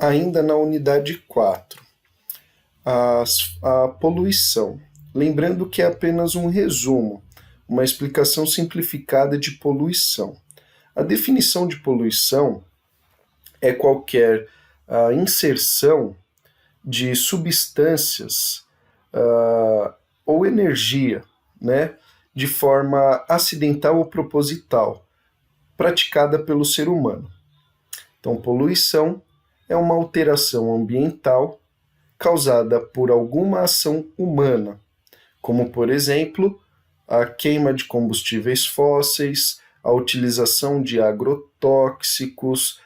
Ainda na unidade 4, a poluição. Lembrando que é apenas um resumo, uma explicação simplificada de poluição. A definição de poluição é qualquer inserção de substâncias ou energia, né, de forma acidental ou proposital, praticada pelo ser humano. Então, poluição é uma alteração ambiental causada por alguma ação humana, como, por exemplo, a queima de combustíveis fósseis, a utilização de agrotóxicos,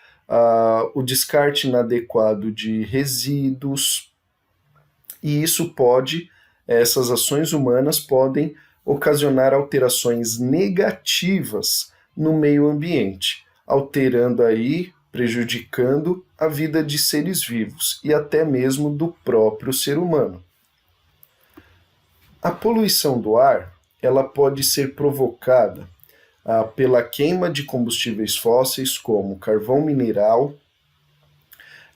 o descarte inadequado de resíduos, e essas ações humanas podem ocasionar alterações negativas no meio ambiente, alterando aí, prejudicando a vida de seres vivos e até mesmo do próprio ser humano. A poluição do ar, ela pode ser provocada pela queima de combustíveis fósseis como carvão mineral,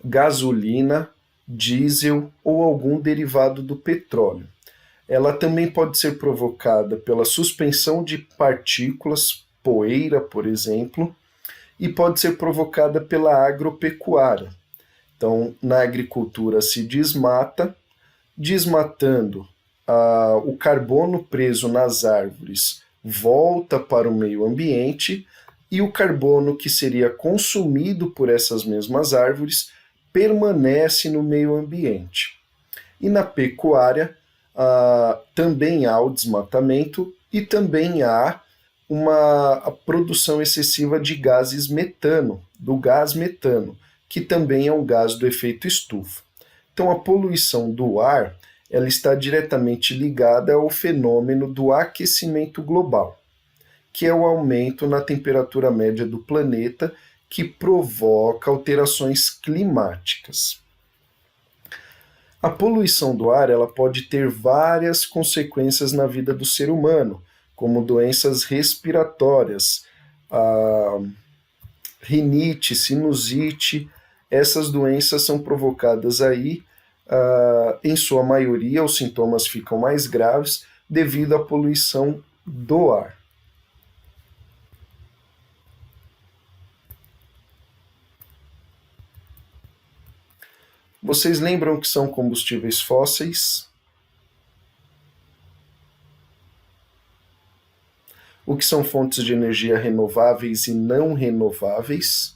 gasolina, diesel ou algum derivado do petróleo. Ela também pode ser provocada pela suspensão de partículas, poeira, por exemplo, e pode ser provocada pela agropecuária. Então, na agricultura se desmata, desmatando, o carbono preso nas árvores volta para o meio ambiente e o carbono que seria consumido por essas mesmas árvores permanece no meio ambiente. E na pecuária também há o desmatamento e também há uma produção excessiva de gases metano, do gás metano, que também é um gás do efeito estufa. Então, a poluição do ar, ela está diretamente ligada ao fenômeno do aquecimento global, que é o aumento na temperatura média do planeta que provoca alterações climáticas. A poluição do ar, ela pode ter várias consequências na vida do ser humano, como doenças respiratórias, rinite, sinusite. Essas doenças são provocadas aí, em sua maioria, os sintomas ficam mais graves devido à poluição do ar. Vocês lembram o que são combustíveis fósseis? O que são fontes de energia renováveis e não renováveis?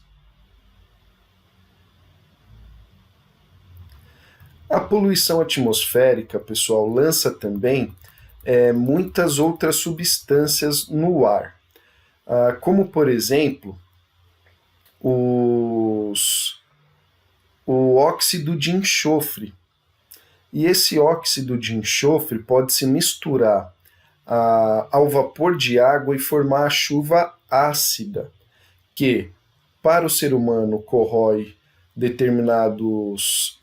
A poluição atmosférica, pessoal, lança também muitas outras substâncias no ar, como, por exemplo, o óxido de enxofre. E esse óxido de enxofre pode se misturar ao vapor de água e formar a chuva ácida, que, para o ser humano, corrói determinados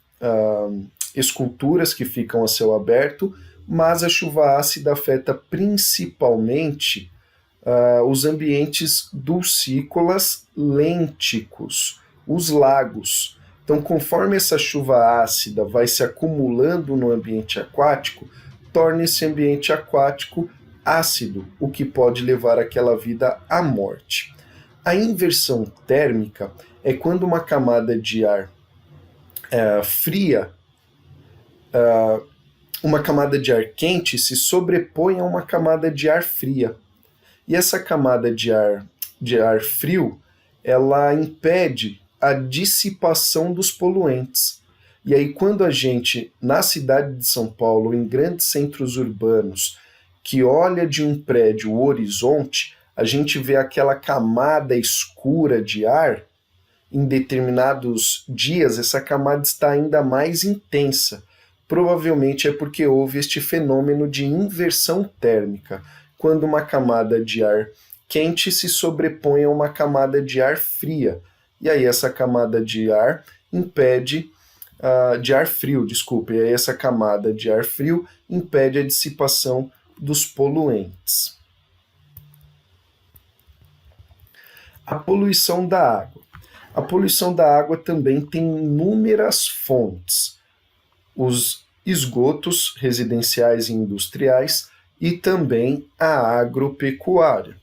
esculturas que ficam a céu aberto, mas a chuva ácida afeta principalmente os ambientes dulcícolas lênticos, os lagos. Então, conforme essa chuva ácida vai se acumulando no ambiente aquático, torna esse ambiente aquático ácido, o que pode levar aquela vida à morte. A inversão térmica é quando uma camada de ar fria, uma camada de ar quente se sobrepõe a uma camada de ar fria. E essa camada de ar frio, ela impede a dissipação dos poluentes. E aí, quando a gente, na cidade de São Paulo, em grandes centros urbanos, que olha de um prédio o horizonte, a gente vê aquela camada escura de ar. Em determinados dias, essa camada está ainda mais intensa. Provavelmente é porque houve este fenômeno de inversão térmica, quando uma camada de ar quente se sobrepõe a uma camada de ar fria. E aí essa camada de ar impede, de ar frio, desculpe, e aí essa camada de ar frio impede a dissipação dos poluentes. A poluição da água. A poluição da água também tem inúmeras fontes. Os esgotos residenciais e industriais e também a agropecuária.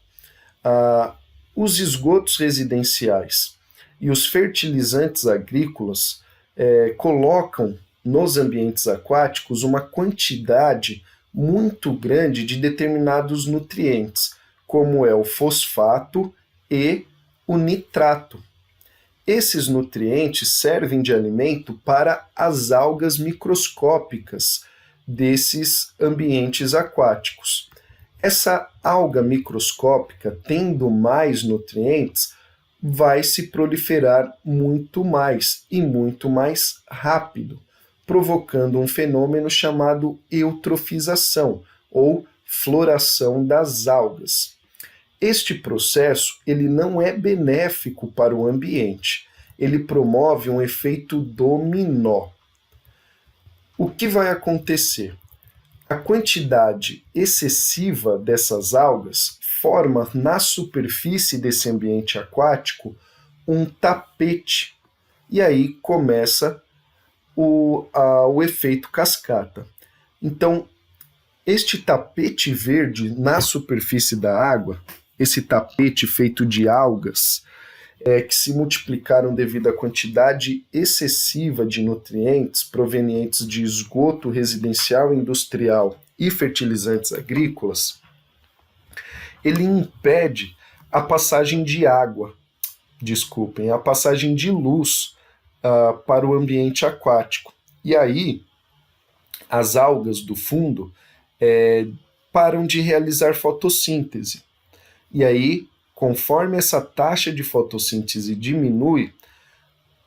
Os esgotos residenciais e os fertilizantes agrícolas colocam nos ambientes aquáticos uma quantidade muito grande de determinados nutrientes, como é o fosfato e o nitrato. Esses nutrientes servem de alimento para as algas microscópicas desses ambientes aquáticos. Essa alga microscópica, tendo mais nutrientes, vai se proliferar muito mais e muito mais rápido, provocando um fenômeno chamado eutrofização, ou floração das algas. Este processo ele não é benéfico para o ambiente, ele promove um efeito dominó. O que vai acontecer? A quantidade excessiva dessas algas forma na superfície desse ambiente aquático um tapete, e aí começa o efeito cascata. Então, este tapete verde na superfície da água, esse tapete feito de algas, que se multiplicaram devido à quantidade excessiva de nutrientes provenientes de esgoto residencial e industrial e fertilizantes agrícolas, ele impede a passagem de água, a passagem de luz para o ambiente aquático. E aí, as algas do fundo param de realizar fotossíntese. E aí, conforme essa taxa de fotossíntese diminui,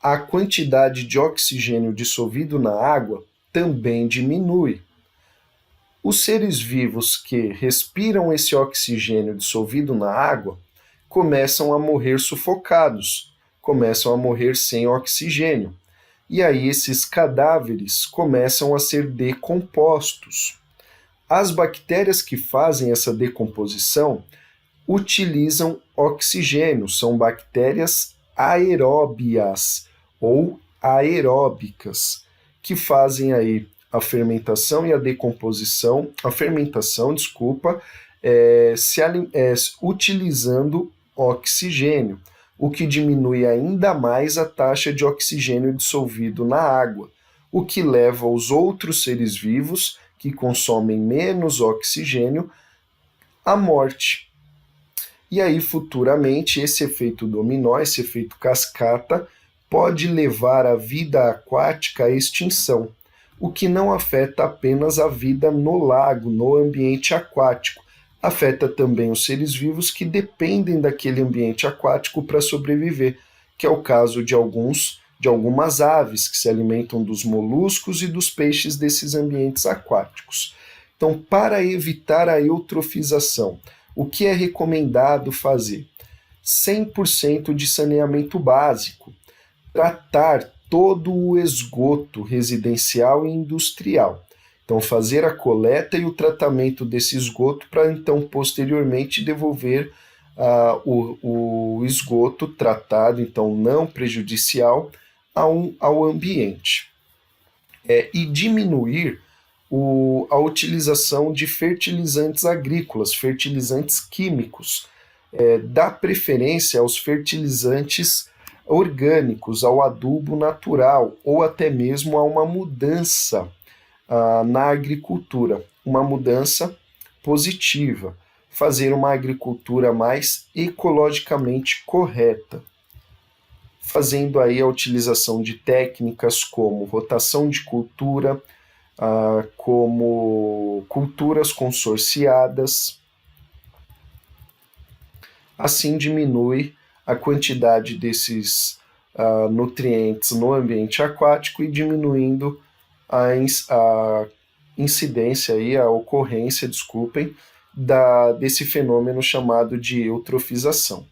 a quantidade de oxigênio dissolvido na água também diminui. Os seres vivos que respiram esse oxigênio dissolvido na água começam a morrer sufocados, começam a morrer sem oxigênio. E aí esses cadáveres começam a ser decompostos. As bactérias que fazem essa decomposição utilizam oxigênio, são bactérias aeróbias ou aeróbicas, que fazem aí a fermentação e a decomposição, utilizando oxigênio, o que diminui ainda mais a taxa de oxigênio dissolvido na água, o que leva os outros seres vivos, que consomem menos oxigênio, à morte. E aí, futuramente, esse efeito dominó, esse efeito cascata, pode levar a vida aquática à extinção, o que não afeta apenas a vida no lago, no ambiente aquático, afeta também os seres vivos que dependem daquele ambiente aquático para sobreviver, que é o caso de algumas aves que se alimentam dos moluscos e dos peixes desses ambientes aquáticos. Então, para evitar a eutrofização, o que é recomendado fazer? 100% de saneamento básico, tratar todo o esgoto residencial e industrial. Então, fazer a coleta e o tratamento desse esgoto para, então, posteriormente devolver o esgoto tratado, então, não prejudicial, ao ambiente. E diminuir a utilização de fertilizantes agrícolas, fertilizantes químicos. Dá preferência aos fertilizantes orgânicos, ao adubo natural, ou até mesmo a uma mudança na agricultura, uma mudança positiva, fazer uma agricultura mais ecologicamente correta, fazendo aí a utilização de técnicas como rotação de cultura, como culturas consorciadas. Assim diminui a quantidade desses nutrientes no ambiente aquático e diminuindo a incidência, a ocorrência, desse fenômeno chamado de eutrofização.